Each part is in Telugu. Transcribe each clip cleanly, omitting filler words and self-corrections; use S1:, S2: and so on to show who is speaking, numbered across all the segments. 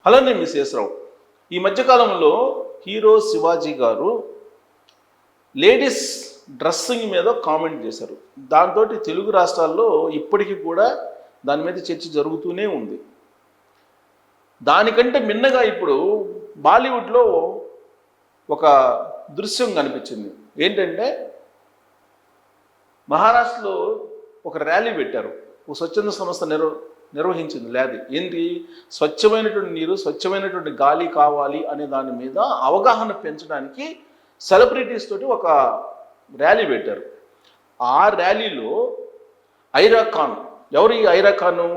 S1: హలో, నేను మిస్ రావు. ఈ మధ్యకాలంలో హీరో శివాజీ గారు లేడీస్ డ్రెస్సింగ్ మీద కామెంట్ చేశారు. దాంతో తెలుగు రాష్ట్రాల్లో ఇప్పటికీ కూడా దాని మీద చర్చ జరుగుతూనే ఉంది. దానికంటే మిన్నగా ఇప్పుడు బాలీవుడ్లో ఒక దృశ్యం కనిపించింది. ఏంటంటే మహారాష్ట్రలో ఒక ర్యాలీ పెట్టారు. ఒక స్వచ్ఛంద సంస్థ నిర్వహించింది ర్యాలీ. ఏంటి? స్వచ్ఛమైనటువంటి నీరు, స్వచ్ఛమైనటువంటి గాలి కావాలి అనే దాని మీద అవగాహన పెంచడానికి సెలబ్రిటీస్ తోటి ఒక ర్యాలీ పెట్టారు. ఆ ర్యాలీలో ఐరా ఖాన్, ఎవరు ఈ ఐరా ఖాను?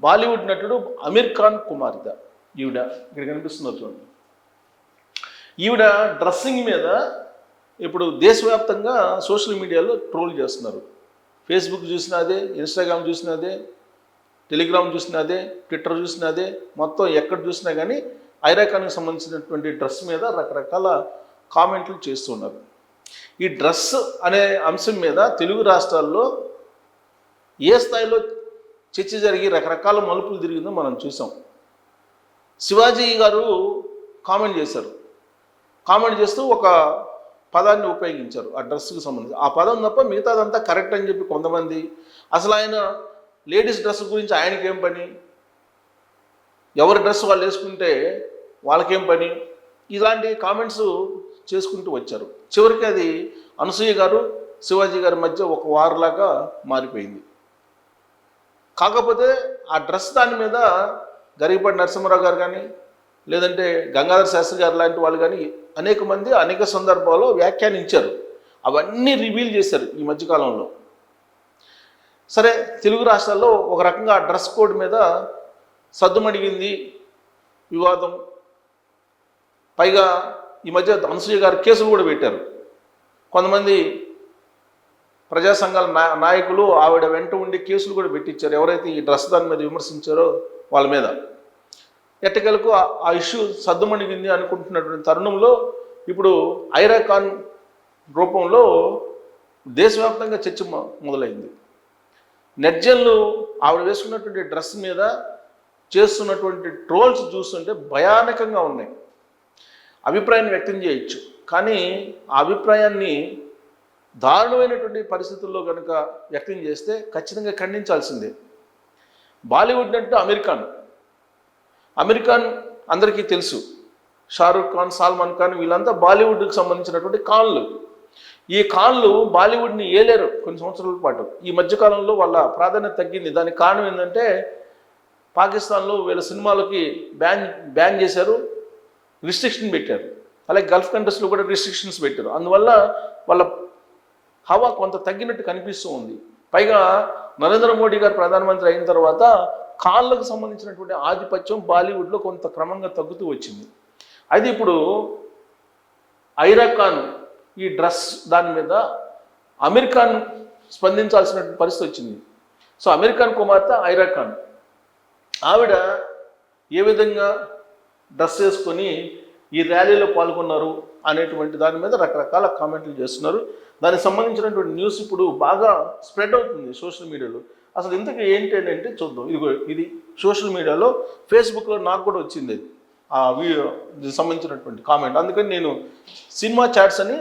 S1: బాలీవుడ్ నటుడు అమీర్ ఖాన్ కుమార్తె. ఈవిడ ఇక్కడ కనిపిస్తున్నారు చూడండి. ఈవిడ డ్రెస్సింగ్ మీద ఇప్పుడు దేశవ్యాప్తంగా సోషల్ మీడియాలో ట్రోల్ చేస్తున్నారు. ఫేస్బుక్ చూసినా అదే, ఇన్స్టాగ్రామ్ చూసినా అదే, టెలిగ్రామ్ చూసినా అదే, ట్విట్టర్ చూసినా అదే, మొత్తం ఎక్కడ చూసినా కానీ ఐరా ఖాన్కి సంబంధించినటువంటి డ్రెస్ మీద రకరకాల కామెంట్లు చేస్తున్నారు. ఈ డ్రెస్ అనే అంశం మీద తెలుగు రాష్ట్రాల్లో ఏ స్థాయిలో చర్చ జరిగి రకరకాల మలుపులు తిరిగిందో మనం చూసాం. శివాజీ గారు కామెంట్ చేశారు. కామెంట్ చేస్తూ ఒక పదాన్ని ఉపయోగించారు ఆ డ్రెస్కి సంబంధించి. ఆ పదం తప్ప మిగతాదంతా కరెక్ట్ అని చెప్పి కొంతమంది, అసలు ఆయన లేడీస్ డ్రెస్ గురించి ఆయనకేం పని, ఎవరి డ్రెస్ వాళ్ళు వేసుకుంటే వాళ్ళకేం పని, ఇలాంటి కామెంట్స్ చేసుకుంటూ వచ్చారు. చివరికి అది అనసూయ గారు శివాజీ గారి మధ్య ఒక వారులాగా మారిపోయింది. కాకపోతే ఆ డ్రెస్ దాని మీద గరికపాటి నరసింహారావు గారు కానీ, లేదంటే గంగాధర శాస్త్రి గారు లాంటి వాళ్ళు కానీ అనేక మంది అనేక సందర్భాల్లో వ్యాఖ్యానించారు. అవన్నీ రివీల్ చేశారు ఈ మధ్యకాలంలో. సరే, తెలుగు రాష్ట్రాల్లో ఒక రకంగా ఆ డ్రెస్ కోడ్ మీద సద్దుమణిగింది వివాదం. పైగా ఈ మధ్య అనసూయ గారు కేసులు కూడా పెట్టారు. కొంతమంది ప్రజా సంఘాల నాయకులు ఆవిడ వెంట ఉండి కేసులు కూడా పెట్టించారు, ఎవరైతే ఈ డ్రెస్ దాని మీద విమర్శించారో వాళ్ళ మీద. ఎట్టకేలకు ఆ ఇష్యూ సద్దుమణిగింది అనుకుంటున్నటువంటి తరుణంలో ఇప్పుడు ఐరా ఖాన్ రూపంలో దేశవ్యాప్తంగా చర్చ మొదలైంది. నెట్జన్లు ఆవిడ వేసుకున్నటువంటి డ్రెస్ మీద చేస్తున్నటువంటి ట్రోల్స్ చూస్తుంటే భయానకంగా ఉన్నాయి. అభిప్రాయాన్ని వ్యక్తం చేయొచ్చు, కానీ ఆ అభిప్రాయాన్ని దారుణమైనటువంటి పరిస్థితుల్లో కనుక వ్యక్తం చేస్తే ఖచ్చితంగా ఖండించాల్సిందే. బాలీవుడ్ అంటే అమీర్ ఖాన్ అందరికీ తెలుసు. షారూఖ్ ఖాన్, సల్మాన్ ఖాన్ వీళ్ళంతా బాలీవుడ్కి సంబంధించినటువంటి ఖాన్లు. ఈ ఖాన్లు బాలీవుడ్ని ఏలేరు కొన్ని సంవత్సరాల పాటు. ఈ మధ్యకాలంలో వాళ్ళ ప్రాధాన్యత తగ్గింది. దానికి కారణం ఏంటంటే పాకిస్తాన్లో వీళ్ళ సినిమాలకి బ్యాన్ చేశారు, రిస్ట్రిక్షన్ పెట్టారు. అలాగే గల్ఫ్ కంట్రీస్లో కూడా రిస్ట్రిక్షన్స్ పెట్టారు. అందువల్ల వాళ్ళ హవా కొంత తగ్గినట్టు కనిపిస్తూ ఉంది. పైగా నరేంద్ర మోడీ గారు ప్రధానమంత్రి అయిన తర్వాత ఖాన్లకు సంబంధించినటువంటి ఆధిపత్యం బాలీవుడ్లో కొంత క్రమంగా తగ్గుతూ వచ్చింది. అయితే ఇప్పుడు ఐరా ఖాన్ ఈ డ్రెస్ దాని మీద అమీర్ ఖాన్ స్పందించాల్సినటువంటి పరిస్థితి వచ్చింది. సో అమీర్ ఖాన్ కుమార్తె ఐరా ఖాన్, ఆవిడ ఏ విధంగా డ్రెస్ వేసుకొని ఈ ర్యాలీలో పాల్గొన్నారు అనేటువంటి దాని మీద రకరకాల కామెంట్లు చేస్తున్నారు. దానికి సంబంధించినటువంటి న్యూస్ ఇప్పుడు బాగా స్ప్రెడ్ అవుతుంది సోషల్ మీడియాలో. అసలు ఇంతకీ ఏంటి అంటే చూద్దాం. ఇది సోషల్ మీడియాలో ఫేస్బుక్లో నాకు కూడా వచ్చింది ఆ వీడియో సంబంధించినటువంటి కామెంట్. అందుకని నేను సినిమా చాట్స్ అని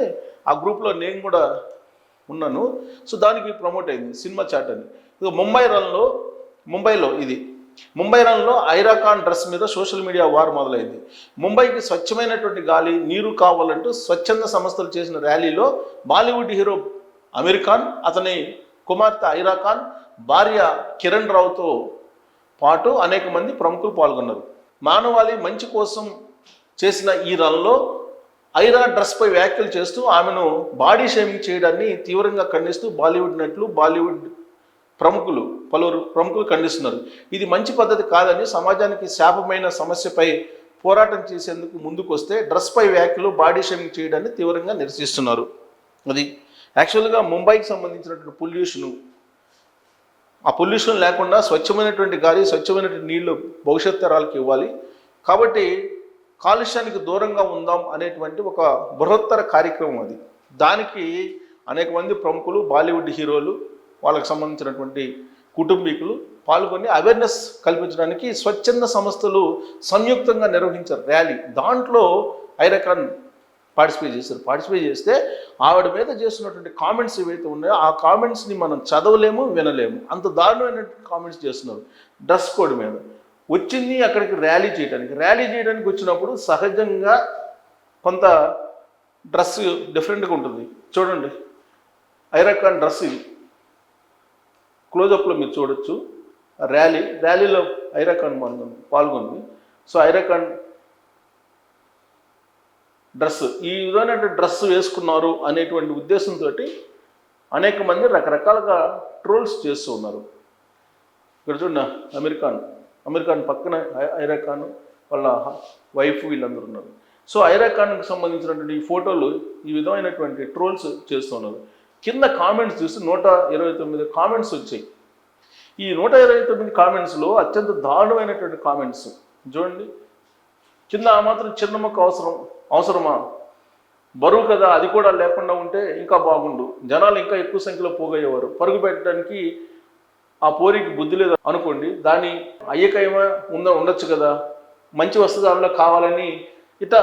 S1: ఆ గ్రూప్లో నేను కూడా ఉన్నాను. సో దానికి ప్రమోట్ అయింది సినిమా చాట్ అని. ఇది ముంబై రన్లో ఐరా ఖాన్ డ్రెస్ మీద సోషల్ మీడియా వార్ మొదలైంది. ముంబైకి స్వచ్ఛమైనటువంటి గాలి, నీరు కావాలంటూ స్వచ్ఛంద సంస్థలు చేసిన ర్యాలీలో బాలీవుడ్ హీరో అమీర్ ఖాన్, అతని కుమార్తె ఐరా ఖాన్, భార్య కిరణ్ రావుతో పాటు అనేక మంది ప్రముఖులు పాల్గొన్నారు. మానవాళి మంచి కోసం చేసిన ఈ రన్లో ఐరా డ్రెస్పై వ్యాఖ్యలు చేస్తూ ఆమెను బాడీ షేమింగ్ చేయడాన్ని తీవ్రంగా ఖండిస్తూ బాలీవుడ్ నటులు, బాలీవుడ్ పలువురు ప్రముఖులు ఖండిస్తున్నారు. ఇది మంచి పద్ధతి కాదని, సమాజానికి శాపమైన సమస్యపై పోరాటం చేసేందుకు ముందుకు వస్తే డ్రెస్పై వ్యాఖ్యలు, బాడీ షేమింగ్ చేయడాన్ని తీవ్రంగా నిరసిస్తున్నారు. అది యాక్చువల్గా ముంబైకి సంబంధించినటువంటి పొల్యూషను, ఆ పొల్యూషన్ లేకుండా స్వచ్ఛమైనటువంటి గాలి, స్వచ్ఛమైనటువంటి నీళ్లు భవిష్యత్ తరాలకు ఇవ్వాలి. కాబట్టి కాలుష్యానికి దూరంగా ఉందాం అనేటువంటి ఒక బృహత్తర కార్యక్రమం అది. దానికి అనేక మంది ప్రముఖులు, బాలీవుడ్ హీరోలు, వాళ్ళకి సంబంధించినటువంటి కుటుంబీకులు పాల్గొని అవేర్నెస్ కల్పించడానికి స్వచ్ఛంద సంస్థలు సంయుక్తంగా నిర్వహించారు ర్యాలీ. దాంట్లో ఐరా ఖాన్ పార్టిసిపేట్ చేస్తే ఆవిడ మీద చేస్తున్నటువంటి కామెంట్స్ ఏవైతే ఉన్నాయో ఆ కామెంట్స్ని మనం చదవలేము, వినలేము. అంత దారుణమైనటువంటి కామెంట్స్ చేస్తున్నారు డ్రెస్ కోడ్ మీద. వచ్చింది అక్కడికి ర్యాలీ చేయడానికి వచ్చినప్పుడు సహజంగా కొంత డ్రెస్ డిఫరెంట్గా ఉంటుంది. చూడండి, ఐరా ఖాన్ డ్రెస్ ఇది క్లోజప్లో మీరు చూడొచ్చు. ర్యాలీలో ఐరా ఖాన్ పాల్గొంది. సో ఐరా ఖాన్ డ్రెస్, ఈ విధమైన డ్రెస్ వేసుకున్నారు అనేటువంటి ఉద్దేశంతో అనేక మంది రకరకాలుగా ట్రోల్స్ చేస్తూ ఉన్నారు. ఇక్కడ చూడండి, అమీర్ ఖాన్ పక్కన ఐరా ఖాన్ వాళ్ళ వైఫ్ వీళ్ళందరూ ఉన్నారు. సో ఐరా ఖాన్కి సంబంధించినటువంటి ఈ ఫోటోలు ఈ విధమైనటువంటి ట్రోల్స్ చేస్తున్నారు. కింద కామెంట్స్ చూసి 129 కామెంట్స్ వచ్చాయి. ఈ 129 కామెంట్స్లో అత్యంత దారుణమైనటువంటి కామెంట్స్ చూడండి. కింద ఆ మాత్రం చిన్న మొక్క అవసరమా, బరువు కదా, అది కూడా లేకుండా ఉంటే ఇంకా బాగుండు, జనాలు ఇంకా ఎక్కువ సంఖ్యలో పోగయ్యేవారు, పరుగు పెట్టడానికి ఆ పోరికి బుద్ధి లేదు అనుకోండి, దాని అయ్యకయమా ఉండొచ్చు కదా, మంచి వస్తుదారులో కావాలని ఇట్లా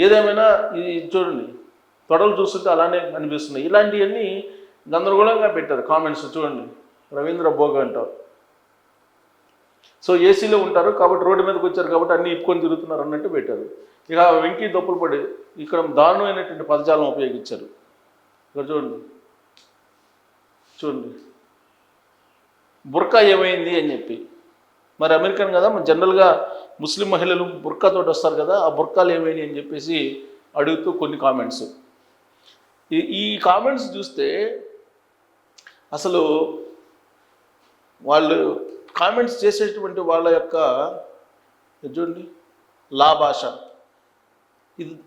S1: ఏదేమైనా ఇది చూడండి, తొడలు చూస్తుంటే అలానే అనిపిస్తున్నాయి. ఇలాంటివన్నీ గందరగోళంగా పెట్టారు కామెంట్స్. చూడండి, రవీంద్ర భోగ అంటారు. సో ఏసీలో ఉంటారు కాబట్టి రోడ్డు మీదకి వచ్చారు కాబట్టి అన్నీ ఇప్పుకొని తిరుగుతున్నారు అన్నట్టు పెట్టారు. ఇక వెంకీ దప్పులు పడి ఇక్కడ దారుణమైనటువంటి పదజాలం ఉపయోగించారు. ఇక్కడ చూడండి బుర్కా ఏమైంది అని చెప్పి. మరి అమెరికన్ కదా, మరి జనరల్గా ముస్లిం మహిళలు బుర్కాతో వస్తారు కదా, ఆ బుర్కాలు ఏమైంది అని చెప్పేసి అడుగుతూ కొన్ని కామెంట్స్. ఈ కామెంట్స్ చూస్తే అసలు వాళ్ళు కామెంట్స్ చేసేటువంటి వాళ్ళ యొక్క చూడండి భాష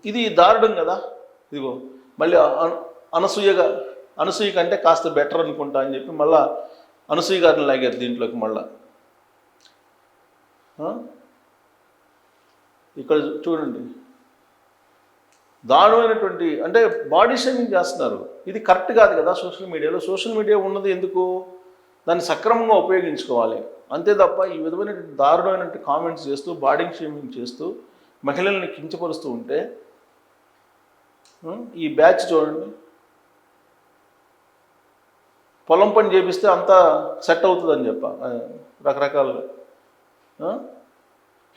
S1: ఇది దారుణం కదా. ఇదిగో మళ్ళీ అనసూయ కంటే కాస్త బెటర్ అనుకుంటా అని చెప్పి మళ్ళీ అనసూయ గారిని లాగారు దీంట్లోకి. మళ్ళా ఇక్కడ చూడండి, దారుణమైనటువంటి అంటే బాడీ షేమింగ్ చేస్తున్నారు. ఇది కరెక్ట్ కాదు కదా. సోషల్ మీడియా ఉన్నది ఎందుకు, దాన్ని సక్రమంగా ఉపయోగించుకోవాలి అంతే తప్ప ఈ విధమైన దారుణమైనటువంటి కామెంట్స్ చేస్తూ బాడీ షేమింగ్ చేస్తూ మహిళల్ని కించపరుస్తూ ఉంటే ఈ బ్యాచ్ చూడండి, పొలం పని చేపిస్తే అంతా సెట్ అవుతుందని రకరకాలుగా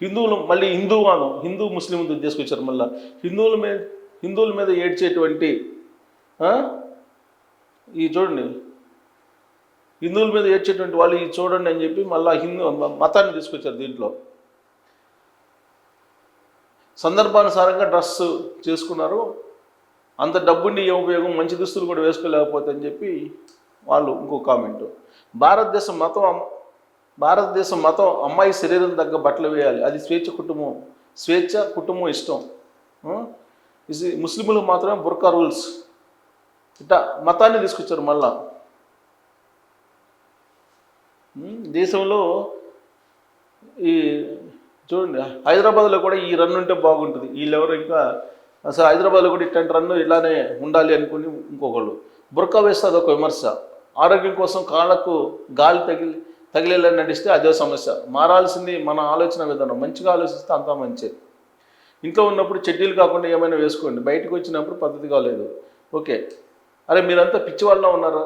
S1: హిందువులు మళ్ళీ హిందూ ముస్లిం తీసుకొచ్చారు. మళ్ళీ హిందువుల మీద ఏడ్చేటువంటి ఈ చూడండి, హిందువుల మీద ఏడ్చేటువంటి వాళ్ళు ఈ చూడండి అని చెప్పి మళ్ళీ మతాన్ని తీసుకొచ్చారు దీంట్లో. సందర్భానుసారంగా డ్రెస్ చేసుకున్నారు, అంత డబ్బుని ఏ ఉపయోగం, మంచి దుస్తులు కూడా వేసుకోలేకపోతే అని చెప్పి వాళ్ళు ఇంకో కామెంటు. భారతదేశం మతం అమ్మాయి శరీరం తగ్గ బట్టలు వేయాలి, అది స్వేచ్ఛ కుటుంబం ఇష్టం. ముస్లింలు మాత్రమే బుర్కా రూల్స్, ఇట్లా మతాన్ని తీసుకొచ్చారు. మళ్ళా దేశంలో ఈ చూడండి, హైదరాబాద్లో కూడా ఈ రన్ ఉంటే బాగుంటుంది, వీళ్ళెవరు ఇంకా అసలు హైదరాబాద్లో కూడా ఇట్లాంటి రన్ను ఇలానే ఉండాలి అనుకుని ఇంకొకళ్ళు బుర్కా వేస్తే అదొక విమర్శ. ఆరోగ్యం కోసం కాళ్ళకు గాలి తగిలేలా నడిస్తే అదే సమస్య. మారాల్సింది మన ఆలోచన విధానం. మంచిగా ఆలోచిస్తే అంతా మంచిది. ఇంట్లో ఉన్నప్పుడు చెడ్డీలు కాకుండా ఏమైనా వేసుకోండి, బయటకు వచ్చినప్పుడు పద్ధతి కాలేదు. ఓకే, అరే మీరంతా పిచ్చి వాళ్ళ ఉన్నారు,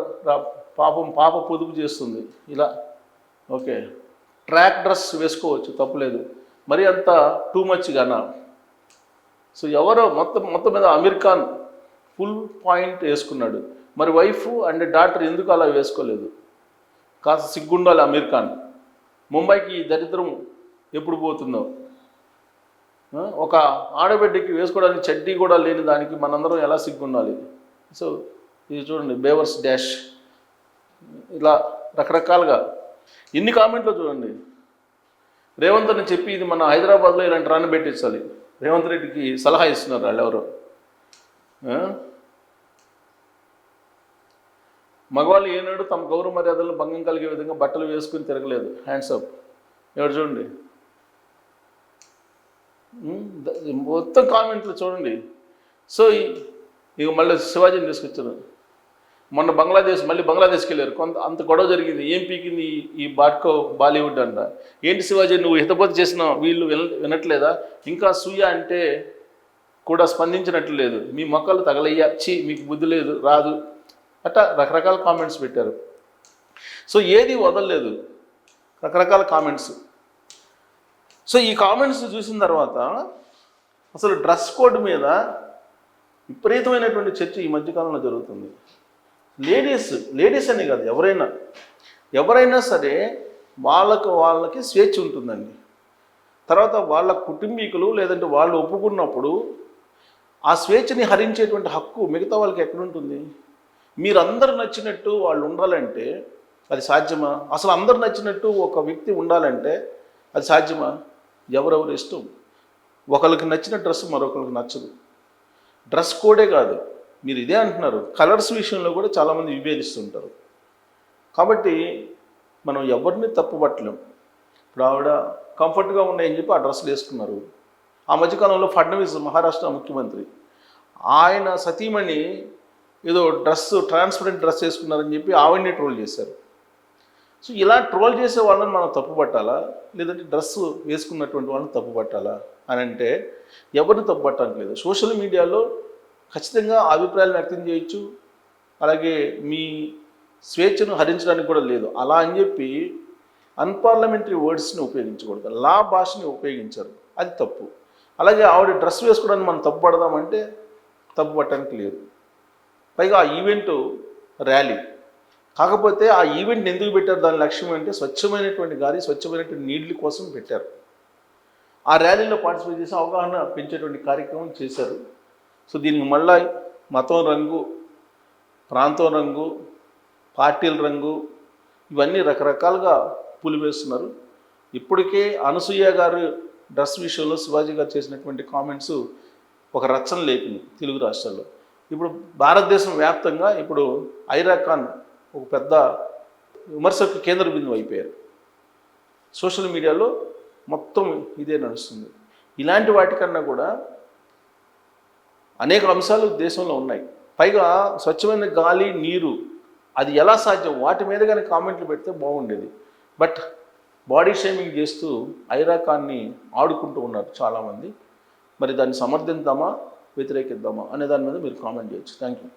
S1: పాప పొదుపు చేస్తుంది ఇలా. ఓకే, ట్రాక్ డ్రెస్ వేసుకోవచ్చు, తప్పులేదు, మరి అంత టూ మచ్ గానా. సో ఎవరో మొత్తం మీద అమీర్ ఖాన్ ఫుల్ పాయింట్ వేసుకున్నాడు. మరి వైఫ్ అండ్ డాటర్ ఎందుకు అలా వేసుకోలేదు? కాస్త సిగ్గుండాలి అమీర్ ఖాన్. ముంబైకి ఈ దరిద్రం ఎప్పుడు పోతుందో. ఒక ఆడబిడ్డకి వేసుకోవడానికి చడ్డీ కూడా లేని దానికి మనందరం ఎలా సిగ్గుండాలి. సో ఇది చూడండి, బేవర్స్ డాష్, ఇలా రకరకాలుగా ఎన్ని కామెంట్లు చూడండి. రేవంత్ అని చెప్పి ఇది మన హైదరాబాద్లో ఇలాంటి రాన్ని పెట్టించాలి. రేవంత్ రెడ్డికి సలహా ఇస్తున్నారు వాళ్ళు ఎవరు. మగవాళ్ళు ఏనాడు తమ గౌరవ మర్యాదలను భంగం కలిగే విధంగా బట్టలు వేసుకుని తిరగలేదు. Hands up. ఎవరు చూడండి, మొత్తం కామెంట్లు చూడండి. సో ఇక మళ్ళీ శివాజీని తీసుకొచ్చారు. మొన్న మళ్ళీ బంగ్లాదేశ్కి వెళ్ళారు. అంత గొడవ జరిగింది. ఏం పీకింది ఈ బాలీవుడ్ అంట. ఏంటి శివాజీ నువ్వు హితబోధ చేసిన వీళ్ళు వినట్లేదా? ఇంకా సూయ అంటే కూడా స్పందించినట్లు లేదు. మీ మొక్కలు తగలయ్యా, మీకు బుద్ధి లేదు, రాదు అట్లా రకరకాల కామెంట్స్ పెట్టారు. సో ఏది వదలలేదు, రకరకాల కామెంట్స్. సో ఈ కామెంట్స్ చూసిన తర్వాత అసలు డ్రెస్ కోడ్ మీద విపరీతమైనటువంటి చర్చ ఈ మధ్యకాలంలో జరుగుతుంది. లేడీస్ అనే కాదు, ఎవరైనా సరే వాళ్ళకి స్వేచ్ఛ ఉంటుందండి. తర్వాత వాళ్ళ కుటుంబీకులు లేదంటే వాళ్ళు ఒప్పుకున్నప్పుడు ఆ స్వేచ్ఛని హరించేటువంటి హక్కు మిగతా వాళ్ళకి ఎక్కడుంటుంది? మీరందరూ నచ్చినట్టు వాళ్ళు ఉండాలంటే అది సాధ్యమా? అసలు అందరు నచ్చినట్టు ఒక వ్యక్తి ఉండాలంటే అది సాధ్యమా? ఎవరెవరు ఇష్టం. ఒకరికి నచ్చిన డ్రెస్ మరొకరికి నచ్చదు. డ్రెస్ కోడే కాదు, మీరు ఇదే అంటున్నారు, కలర్స్ విషయంలో కూడా చాలామంది విభేదిస్తుంటారు. కాబట్టి మనం ఎవరిని తప్పుపట్టలేం. ఇప్పుడు ఆవిడ కంఫర్ట్గా ఉన్నాయని చెప్పి ఆ డ్రెస్సులు వేసుకున్నారు. ఆ మధ్యకాలంలో ఫడ్నవీస్ మహారాష్ట్ర ముఖ్యమంత్రి, ఆయన సతీమణి ఏదో ట్రాన్స్పరెంట్ డ్రెస్ వేసుకున్నారని చెప్పి ఆవిడని ట్రోల్ చేశారు. సో ఇలా ట్రోల్ చేసే వాళ్ళని మనం తప్పుపట్టాలా, లేదంటే డ్రెస్ వేసుకున్నటువంటి వాళ్ళని తప్పుపట్టాలా అని అంటే ఎవరిని తప్పుపట్టడానికి లేదు. సోషల్ మీడియాలో ఖచ్చితంగా అభిప్రాయాలు వ్యక్తం చేయొచ్చు, అలాగే మీ స్వేచ్ఛను హరించడానికి కూడా లేదు. అలా అని చెప్పి అన్పార్లమెంటరీ వర్డ్స్ని ఉపయోగించకూడదు, లా భాషని ఉపయోగించారు, అది తప్పు. అలాగే ఆవిడ డ్రెస్ వేసుకోవడానికి మనం తప్పుపడదామంటే తప్పుపట్టడానికి లేదు. పైగా ఆ ఈవెంట్ ర్యాలీ, కాకపోతే ఆ ఈవెంట్ని ఎందుకు పెట్టారు? దాని లక్ష్యం అంటే స్వచ్ఛమైనటువంటి గాలి, స్వచ్ఛమైనటువంటి నీళ్ళ కోసం పెట్టారు. ఆ ర్యాలీలో పార్టిసిపేట్ చేసి అవగాహన పెంచేటువంటి కార్యక్రమం చేశారు. సో దీనికి మళ్ళీ మతం రంగు, ప్రాంతం రంగు, పార్టీల రంగు ఇవన్నీ రకరకాలుగా పులివేస్తున్నారు. ఇప్పటికే అనసూయ గారు డ్రెస్ విషయంలో శివాజీ గారు చేసినటువంటి కామెంట్స్ ఒక రచ్చన లేపింది తెలుగు రాష్ట్రాల్లో. ఇప్పుడు భారతదేశం వ్యాప్తంగా ఇప్పుడు ఐరా ఖాన్ ఒక పెద్ద విమర్శకు కేంద్ర బిందువు అయిపోయారు. సోషల్ మీడియాలో మొత్తం ఇదే నడుస్తుంది. ఇలాంటి వాటికన్నా కూడా అనేక అంశాలు దేశంలో ఉన్నాయి. పైగా స్వచ్ఛమైన గాలి, నీరు అది ఎలా సాధ్యం, వాటి మీద కానీ కామెంట్లు పెడితే బాగుండేది. బట్ బాడీ షేమింగ్ చేస్తూ ఐరా ఖాన్ని ఆడుకుంటూ ఉన్నారు చాలామంది. మరి దాన్ని సమర్థిద్దామా వ్యతిరేకిద్దామా అనే దాని మీద మీరు కామెంట్ చేయొచ్చు. Thank you.